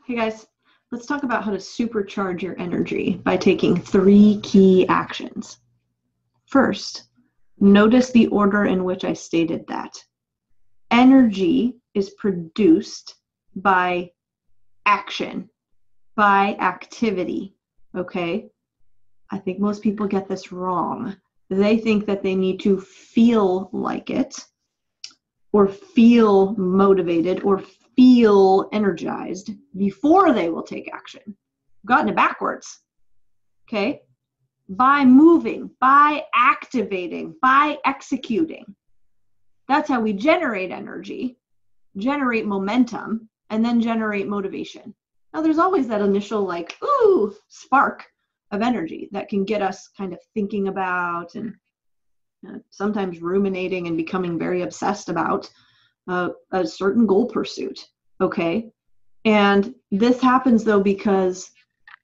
Hey guys, let's talk about how to supercharge your energy by taking 3 key actions. First, notice the order in which I stated that. Energy is produced by action, by activity, okay? I think most people get this wrong. They think that they need to feel like it, or feel motivated, or feel energized before they will take action. I've gotten it backwards, okay? By moving, by activating, by executing. That's how we generate energy, generate momentum, and then generate motivation. Now there's always that initial like, ooh, spark of energy that can get us kind of thinking about and sometimes ruminating and becoming very obsessed about a certain goal pursuit, okay? And this happens though because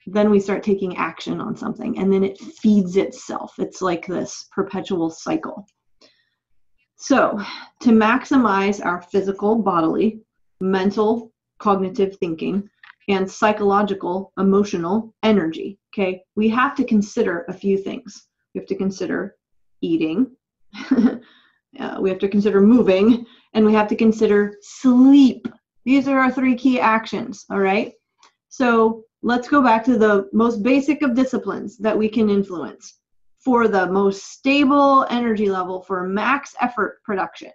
then we start taking action on something and then it feeds itself. It's like this perpetual cycle. So to maximize our physical, bodily, mental, cognitive thinking, and psychological, emotional energy, okay, we have to consider a few things. We have to consider eating, we have to consider moving, and we have to consider sleep. These are our 3 key actions, all right? So let's go back to the most basic of disciplines that we can influence for the most stable energy level for max effort production.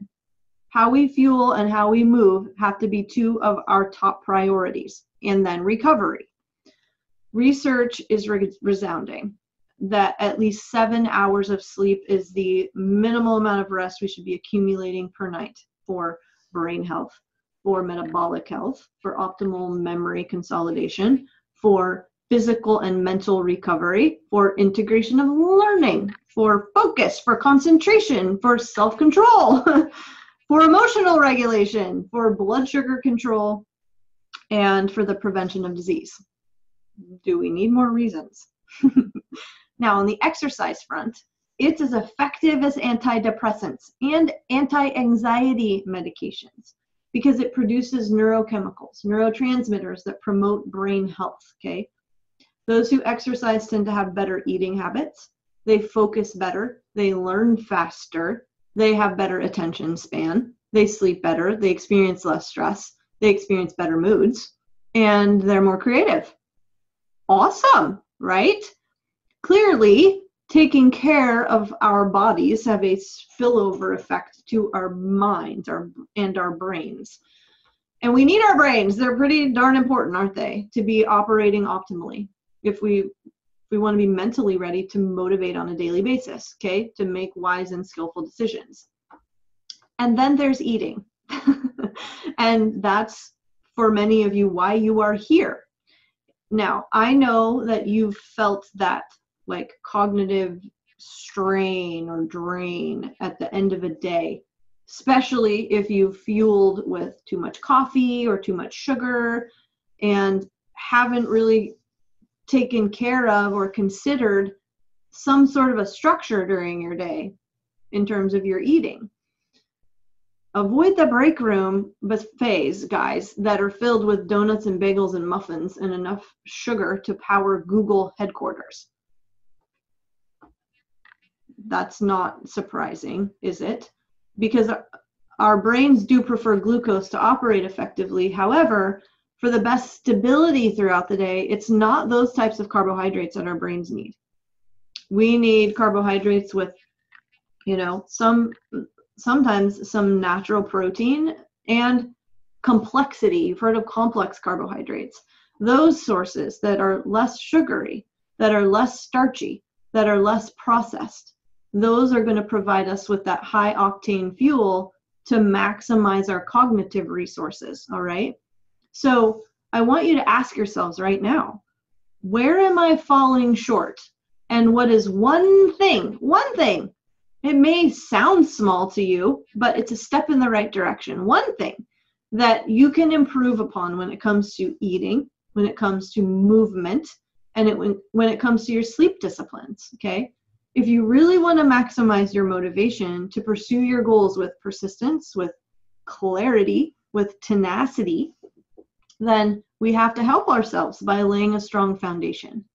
How we fuel and how we move have to be 2 of our top priorities, and then recovery. Research is resounding that at least 7 hours of sleep is the minimal amount of rest we should be accumulating per night for brain health, for metabolic health, for optimal memory consolidation, for physical and mental recovery, for integration of learning, for focus, for concentration, for self-control, for emotional regulation, for blood sugar control, and for the prevention of disease. Do we need more reasons? Now, on the exercise front, it's as effective as antidepressants and anti-anxiety medications because it produces neurochemicals, neurotransmitters that promote brain health, okay? Those who exercise tend to have better eating habits. They focus better. They learn faster. They have better attention span. They sleep better. They experience less stress. They experience better moods. And they're more creative. Awesome, right? Clearly, taking care of our bodies have a spillover effect to our minds and our brains. And we need our brains. They're pretty darn important, aren't they, to be operating optimally if we want to be mentally ready to motivate on a daily basis, okay, to make wise and skillful decisions. And then there's eating. And that's, for many of you, why you are here. Now, I know that you've felt that like cognitive strain or drain at the end of a day, especially if you've fueled with too much coffee or too much sugar and haven't really taken care of or considered some sort of a structure during your day in terms of your eating. Avoid the break room buffets, guys, that are filled with donuts and bagels and muffins and enough sugar to power Google headquarters. That's not surprising, is it? Because our brains do prefer glucose to operate effectively. However, for the best stability throughout the day, it's not those types of carbohydrates that our brains need. We need carbohydrates with, sometimes some natural protein and complexity. You've heard of complex carbohydrates. Those sources that are less sugary, that are less starchy, that are less processed, those are going to provide us with that high octane fuel to maximize our cognitive resources, all right? So I want you to ask yourselves right now, where am I falling short? And what is one thing, it may sound small to you, but it's a step in the right direction. One thing that you can improve upon when it comes to eating, when it comes to movement, and when it comes to your sleep disciplines, okay? If you really want to maximize your motivation to pursue your goals with persistence, with clarity, with tenacity, then We have to help ourselves by laying a strong foundation.